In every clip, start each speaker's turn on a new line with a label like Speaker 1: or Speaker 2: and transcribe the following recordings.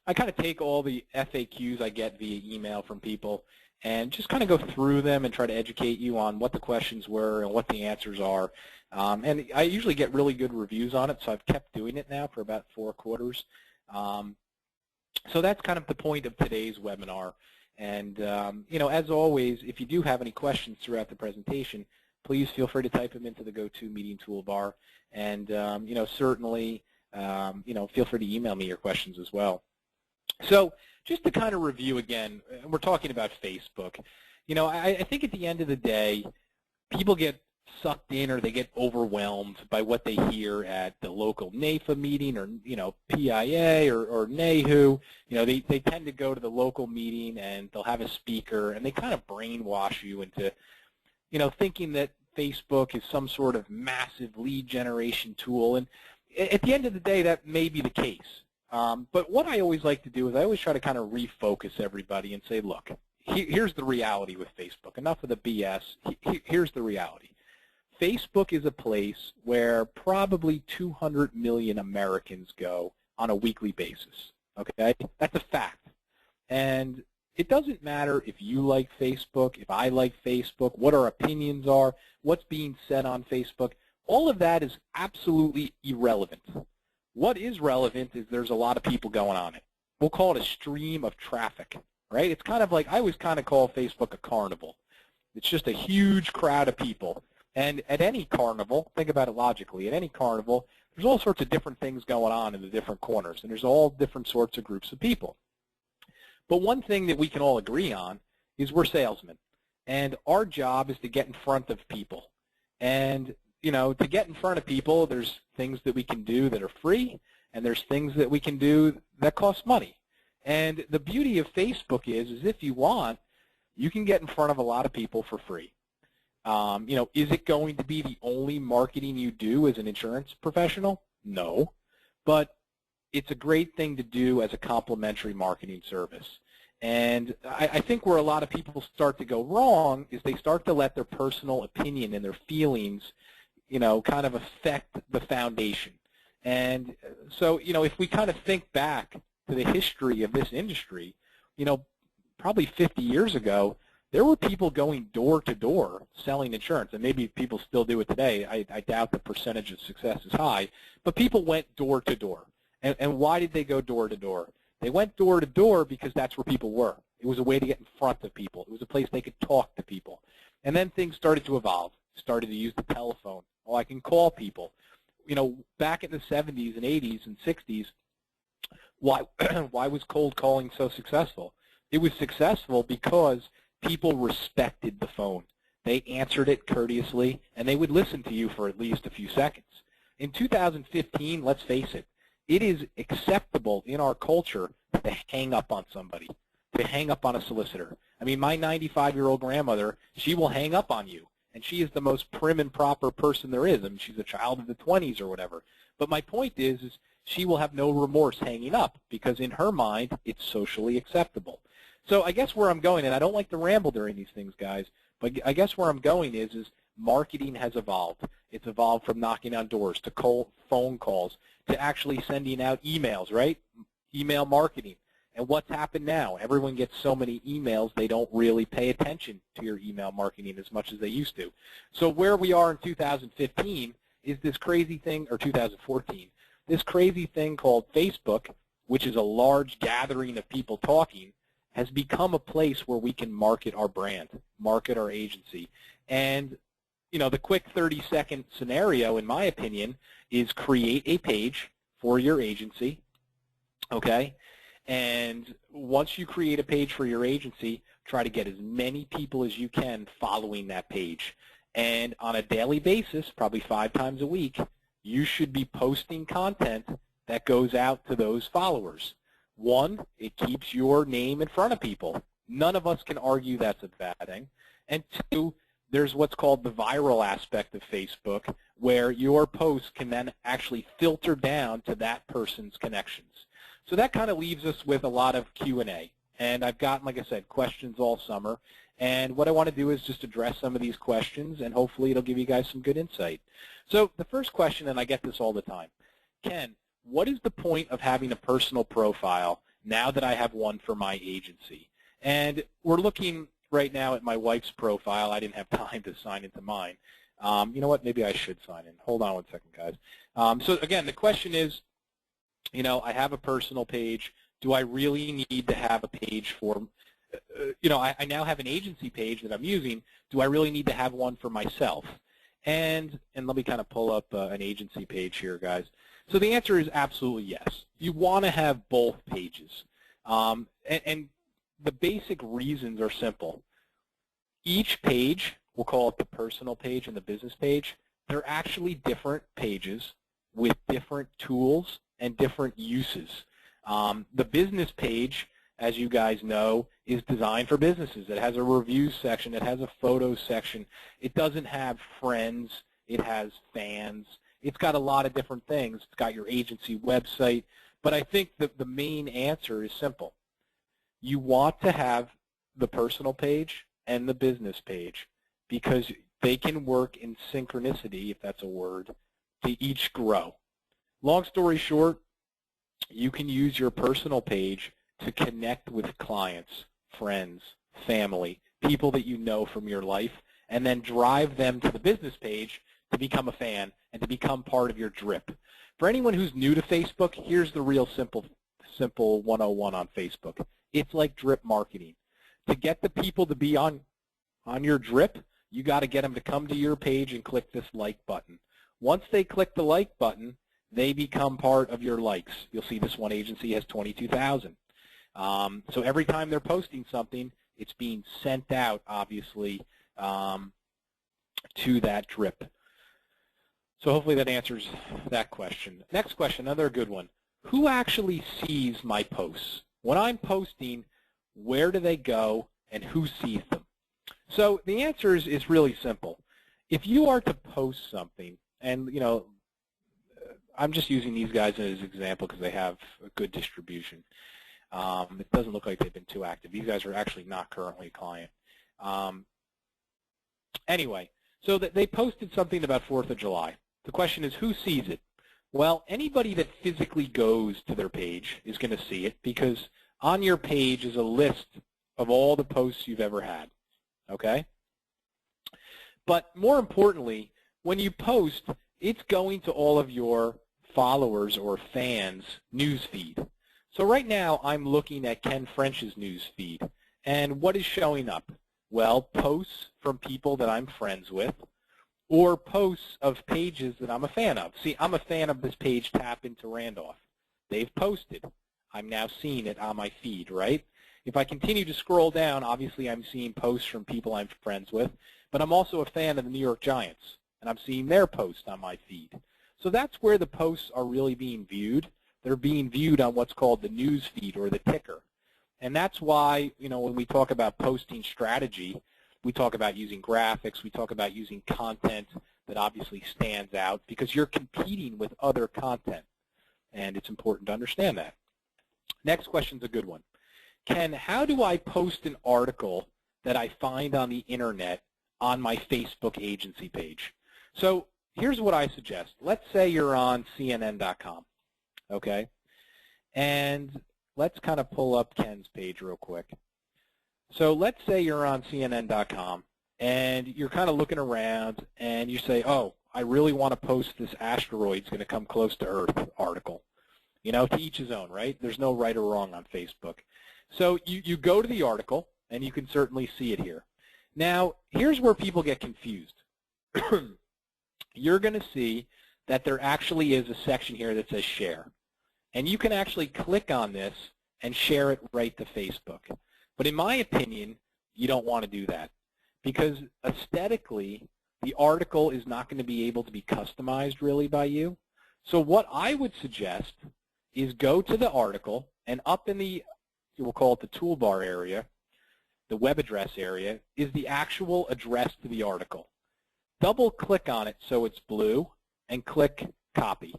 Speaker 1: I kind of take all the FAQs I get via email from people and just kind of go through them and try to educate you on what the questions were and what the answers are. And I usually get really good reviews on it, so I've kept doing it now for about 4 quarters. So that's kind of the point of today's webinar. And as always, if you do have any questions throughout the presentation, please feel free to type them into the GoToMeeting toolbar. And certainly, feel free to email me your questions as well. So just to kind of review again, we're talking about Facebook. I think at the end of the day, people get sucked in or they get overwhelmed by what they hear at the local NAIFA meeting or, PIA or NAHU. They tend to go to the local meeting and they'll have a speaker and they kind of brainwash you into, thinking that Facebook is some sort of massive lead generation tool. And at the end of the day, that may be the case. But what I always like to do is I always try to kind of refocus everybody and say, look, here's the reality with Facebook. Enough of the BS. Here's the reality. Facebook is a place where probably 200 million Americans go on a weekly basis. Okay? That's a fact. And it doesn't matter if you like Facebook, if I like Facebook, what our opinions are, what's being said on Facebook. All of that is absolutely irrelevant. What is relevant is there's a lot of people going on it. We'll call it a stream of traffic, right? It's kind of like, I always kind of call Facebook a carnival. It's just a huge crowd of people. And at any carnival, think about it logically, at any carnival, there's all sorts of different things going on in the different corners, and there's all different sorts of groups of people. But one thing that we can all agree on is we're salesmen, and our job is to get in front of people. And to get in front of people, there's things that we can do that are free, and there's things that we can do that cost money. And the beauty of Facebook is if you want, you can get in front of a lot of people for free. Is it going to be the only marketing you do as an insurance professional? No. But it's a great thing to do as a complementary marketing service. And I think where a lot of people start to go wrong is they start to let their personal opinion and their feelings kind of affect the foundation. And so, if we kind of think back to the history of this industry, probably 50 years ago, there were people going door to door selling insurance, and maybe people still do it today. I doubt the percentage of success is high, but people went door to door. And why did they go door to door? They went door to door because that's where people were. It was a way to get in front of people. It was a place they could talk to people. And then things started to evolve, started to use the telephone. Oh, I can call people. Back in the 70s and 80s and 60s, why was cold calling so successful? It was successful because people respected the phone. They answered it courteously, and they would listen to you for at least a few seconds. In 2015, let's face it, it is acceptable in our culture to hang up on somebody, to hang up on a solicitor. I mean, my 95-year-old grandmother, she will hang up on you, and she is the most prim and proper person there is. I mean, she's a child of the 20s or whatever. But my point is she will have no remorse hanging up because in her mind, it's socially acceptable. So I guess where I'm going, and I don't like to ramble during these things, guys, but I guess where I'm going is marketing has evolved. It's evolved from knocking on doors to phone calls to actually sending out emails, right? Email marketing. And what's happened now? Everyone gets so many emails, they don't really pay attention to your email marketing as much as they used to. So where we are in 2015 is this crazy thing, or 2014, this crazy thing called Facebook, which is a large gathering of people talking, has become a place where we can market our brand, market our agency. And, the quick 30-second scenario, in my opinion, is create a page for your agency, okay? And once you create a page for your agency, try to get as many people as you can following that page. And on a daily basis, probably 5 times a week, you should be posting content that goes out to those followers. 1, it keeps your name in front of people. None of us can argue that's a bad thing. And 2, there's what's called the viral aspect of Facebook, where your posts can then actually filter down to that person's connections. So that kind of leaves us with a lot of Q&A. And I've gotten, like I said, questions all summer. And what I want to do is just address some of these questions, and hopefully it'll give you guys some good insight. So the first question, and I get this all the time, Ken, what is the point of having a personal profile now that I have one for my agency? And we're looking right now at my wife's profile. I didn't have time to sign into mine. You know what? Maybe I should sign in. Hold on one second, guys. So again, the question is, you know, I have a personal page. Do I really need to have a page for, you know, I now have an agency page that I'm using. Do I really need to have one for myself? And let me kind of pull up an agency page here, guys. So the answer is absolutely yes. You want to have both pages. And the basic reasons are simple. Each page, we'll call it the personal page and the business page, they're actually different pages with different tools and different uses. The business page, as you guys know, is designed for businesses. It has a reviews section. It has a photos section. It doesn't have friends. It has fans. It's got a lot of different things. It's got your agency website. But I think that the main answer is simple. You want to have the personal page and the business page because they can work in synchronicity, if that's a word, to each grow. Long story short, you can use your personal page to connect with clients, friends, family, people that you know from your life, and then drive them to the business page to become a fan and to become part of your drip. For anyone who's new to Facebook, here's the real simple 101 on Facebook. It's like drip marketing. To get the people to be on your drip, you got to get them to come to your page and click this like button. Once they click the like button, they become part of your likes. You'll see this one agency has 22,000. So every time they're posting something, it's being sent out, obviously, to that drip. So hopefully that answers that question. Next question, another good one. Who actually sees my posts? When I'm posting, where do they go and who sees them? So the answer is really simple. If you are to post something, and you know, I'm just using these guys as an example because they have a good distribution. It doesn't look like they've been too active. These guys are actually not currently a client. Anyway, so they posted something about 4th of July. The question is, who sees it? Well, anybody that physically goes to their page is going to see it because on your page is a list of all the posts you've ever had, okay? But more importantly, when you post, it's going to all of your followers or fans' news feed. So right now, I'm looking at Ken French's news feed. And what is showing up? Well, posts from people that I'm friends with or posts of pages that I'm a fan of. See, I'm a fan of this page, Tap Into Randolph. They've posted. I'm now seeing it on my feed, right? If I continue to scroll down, obviously I'm seeing posts from people I'm friends with, but I'm also a fan of the New York Giants, and I'm seeing their posts on my feed. So that's where the posts are really being viewed. They're being viewed on what's called the news feed or the ticker. And that's why, you know, when we talk about posting strategy, we talk about using graphics, we talk about using content that obviously stands out because you're competing with other content. And it's important to understand that. Next question's a good one. Ken, how do I post an article that I find on the internet on my Facebook agency page? So here's what I suggest. Let's say you're on CNN.com, okay? And let's kind of pull up Ken's page real quick. So let's say you're on CNN.com and you're kind of looking around and you say, oh, I really want to post this asteroid's going to come close to Earth article. You know, to each his own, right? There's no right or wrong on Facebook. So you go to the article and you can certainly see it here. Now, here's where people get confused. You're going to see that there actually is a section here that says share. And you can actually click on this and share it right to Facebook. But in my opinion, you don't want to do that because aesthetically, the article is not going to be able to be customized really by you. So what I would suggest is go to the article and up in the, we'll call it the toolbar area, the web address area, is the actual address to the article. Double click on it so it's blue and click copy.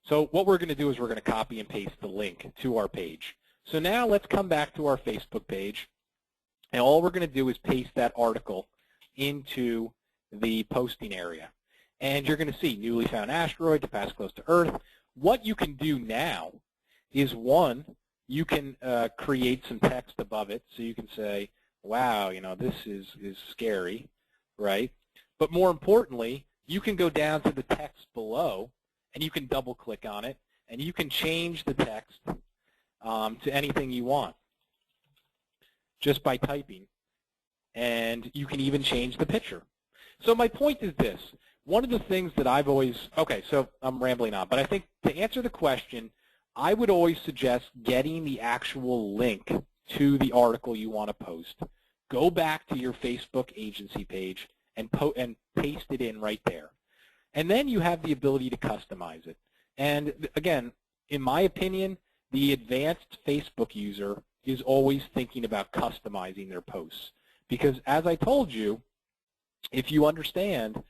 Speaker 1: So what we're going to do is we're going to copy and paste the link to our page. So now let's come back to our Facebook page, and all we're going to do is paste that article into the posting area. And you're going to see newly found asteroid to pass close to Earth. what you can do now is, one, you can create some text above it. So you can say, wow, this is scary, right? But more importantly, you can go down to the text below, and you can double-click on it, and you can change the text to anything you want just by typing. And you can even change the picture. So my point is this. One of the things that I've always, okay, so I'm rambling on, but I think to answer the question, I would always suggest getting the actual link to the article you want to post. Go back to your Facebook agency page and paste it in right there. And then you have the ability to customize it. And again, in my opinion, the advanced Facebook user is always thinking about customizing their posts. Because as I told you, if you understand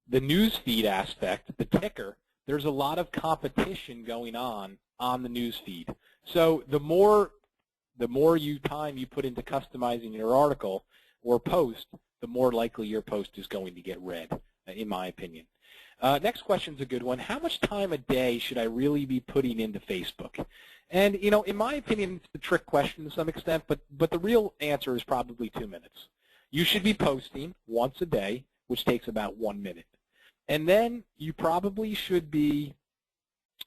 Speaker 1: the newsfeed aspect, the ticker, there's a lot of competition going on the newsfeed. So the more time you put into customizing your article or post, the more likely your post is going to get read, in my opinion. Next question is a good one. How much time a day should I really be putting into Facebook? And, in my opinion, it's a trick question to some extent, but the real answer is probably 2 minutes. You should be posting once a day, which takes about 1 minute. And then you probably should be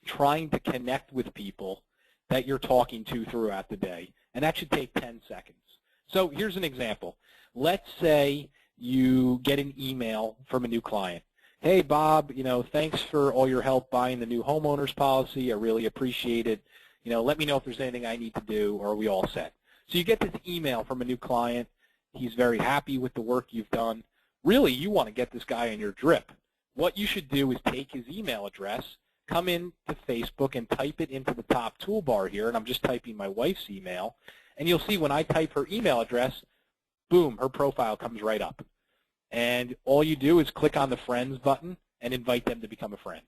Speaker 1: trying to connect with people that you're talking to throughout the day, and that should take 10 seconds. So here's an example. Let's say you get an email from a new client. Hey, Bob, thanks for all your help buying the new homeowners policy. I really appreciate it. Let me know if there's anything I need to do, or are we all set? So you get this email from a new client. He's very happy with the work you've done. Really, you want to get this guy on your drip. What you should do is take his email address, come into Facebook and type it into the top toolbar here, and I'm just typing my wife's email, and you'll see when I type her email address, boom, her profile comes right up. And all you do is click on the Friends button and invite them to become a friend.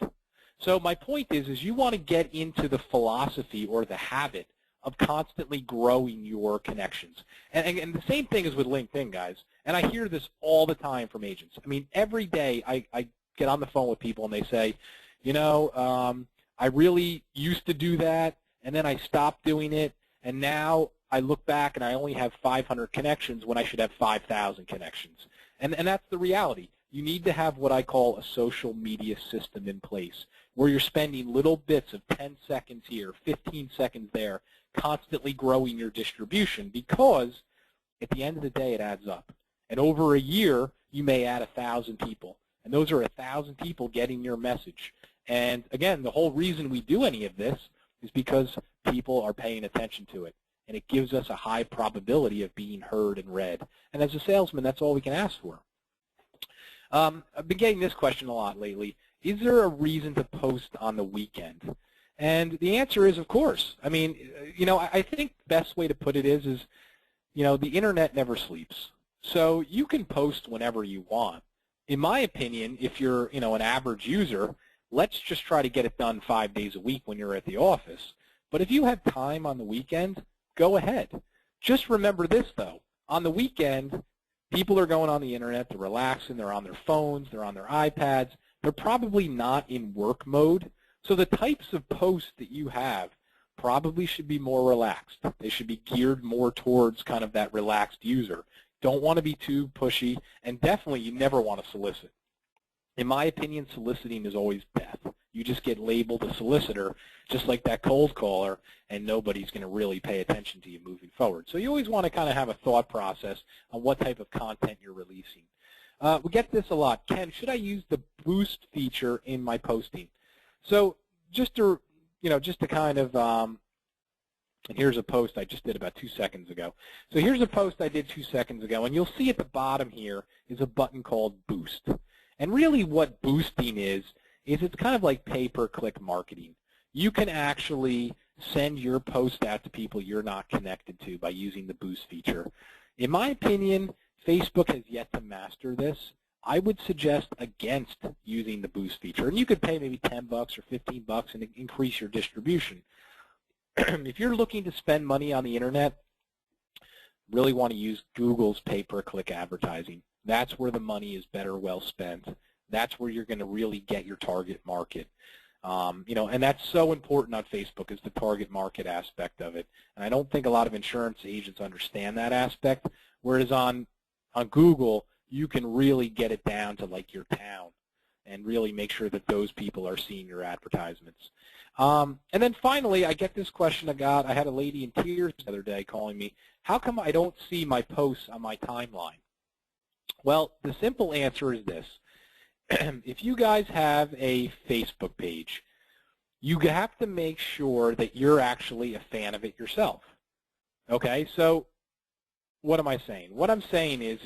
Speaker 1: So my point is you want to get into the philosophy or the habit of constantly growing your connections. And the same thing is with LinkedIn, guys. And I hear this all the time from agents. I mean, every day I get on the phone with people and they say, I really used to do that, and then I stopped doing it, and now I look back and I only have 500 connections when I should have 5,000 connections. And that's the reality. You need to have what I call a social media system in place where you're spending little bits of 10 seconds here, 15 seconds there, constantly growing your distribution, because at the end of the day it adds up. And over a year you may add 1,000 people. And those are 1,000 people getting your message. And again, the whole reason we do any of this is because people are paying attention to it. And it gives us a high probability of being heard and read. And as a salesman, that's all we can ask for. I've been getting this question a lot lately. Is there a reason to post on the weekend? And the answer is, of course. I mean, I think the best way to put it is the internet never sleeps. So you can post whenever you want. In my opinion, if you're, an average user, let's just try to get it done 5 days a week when you're at the office. But if you have time on the weekend, go ahead. Just remember this, though. On the weekend, people are going on the internet, they're relaxing, they're on their phones, they're on their iPads. They're probably not in work mode. So the types of posts that you have probably should be more relaxed. They should be geared more towards kind of that relaxed user. Don't want to be too pushy, and definitely you never want to solicit. In my opinion, soliciting is always death. You just get labeled a solicitor, just like that cold caller, and nobody's going to really pay attention to you moving forward. So you always want to kind of have a thought process on what type of content you're releasing. We get this a lot. Ken, should I use the boost feature in my posting? So just to kind of, and here's a post I just did about 2 seconds ago. So here's a post I did 2 seconds ago, and you'll see at the bottom here is a button called Boost. And really what boosting is it's kind of like pay-per-click marketing. You can actually send your post out to people you're not connected to by using the Boost feature. In my opinion, Facebook has yet to master this. I would suggest against using the Boost feature. And you could pay maybe $10 or $15 and increase your distribution. If you're looking to spend money on the internet, really want to use Google's pay-per-click advertising. That's where the money is better well spent. That's where you're going to really get your target market. And that's so important on Facebook is the target market aspect of it. And I don't think a lot of insurance agents understand that aspect, whereas on Google, you can really get it down to like your town and really make sure that those people are seeing your advertisements. And then finally, I get this question I had a lady in tears the other day calling me, how come I don't see my posts on my timeline? Well, the simple answer is this. If you guys have a Facebook page, you have to make sure that you're actually a fan of it yourself. Okay, so what am I saying? What I'm saying is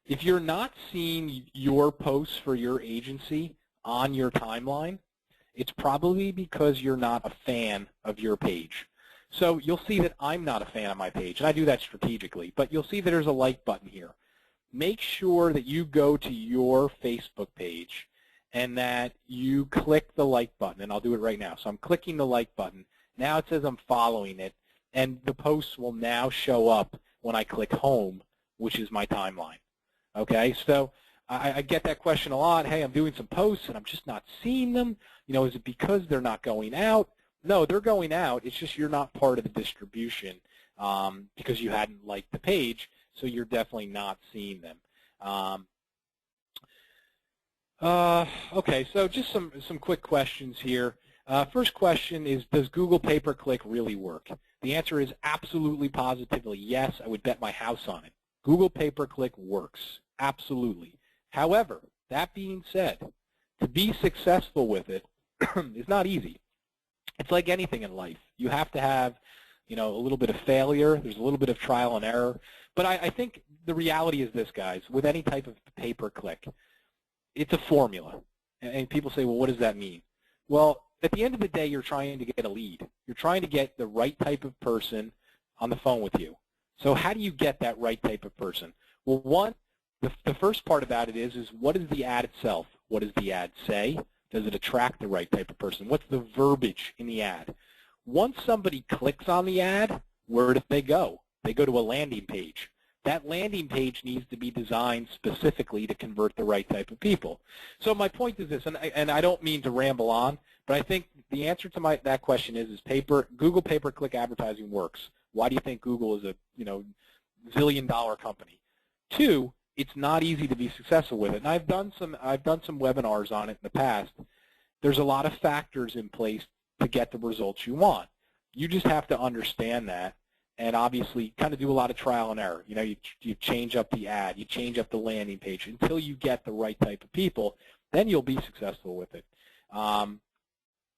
Speaker 1: if you're not seeing your posts for your agency on your timeline, it's probably because you're not a fan of your page. So you'll see that I'm not a fan of my page, and I do that strategically, but you'll see that there's a like button here. Make sure that you go to your Facebook page and that you click the like button, and I'll do it right now. So I'm clicking the like button. Now it says I'm following it, and the posts will now show up when I click home, which is my timeline. Okay, so I get that question a lot. Hey, I'm doing some posts and I'm just not seeing them. Is it because they're not going out? No, they're going out. It's just you're not part of the distribution because you hadn't liked the page, so you're definitely not seeing them. Okay, so just some quick questions here. First question is, does Google pay-per-click really work? The answer is absolutely, positively yes. I would bet my house on it. Google pay-per-click works, absolutely. However, that being said, to be successful with it is not easy. It's like anything in life. You have to have, a little bit of failure. There's a little bit of trial and error. But I think the reality is this, guys. With any type of pay-per-click, it's a formula. And people say, well, what does that mean? Well, at the end of the day, you're trying to get a lead. You're trying to get the right type of person on the phone with you. So how do you get that right type of person? Well, one, the first part about it is what is the ad itself? What does the ad say? Does it attract the right type of person? What's the verbiage in the ad? Once somebody clicks on the ad, where do they go? They go to a landing page. That landing page needs to be designed specifically to convert the right type of people. So my point is this, and I don't mean to ramble on, but I think the answer to that question is Google pay-per-click advertising works. Why do you think Google is a zillion-dollar company? Two, it's not easy to be successful with it. And I've done some webinars on it in the past. There's a lot of factors in place to get the results you want. You just have to understand that, and obviously kind of do a lot of trial and error. You change up the ad, you change up the landing page until you get the right type of people. Then you'll be successful with it.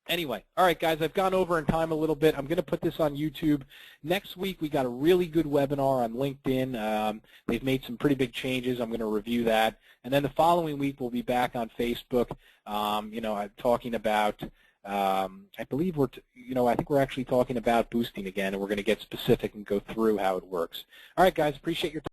Speaker 1: Anyway, all right, guys, I've gone over in time a little bit. I'm going to put this on YouTube. Next week, we got a really good webinar on LinkedIn. They've made some pretty big changes. I'm going to review that. And then the following week, we'll be back on Facebook, talking about, I believe I think we're actually talking about boosting again, and we're going to get specific and go through how it works. All right, guys, appreciate your time.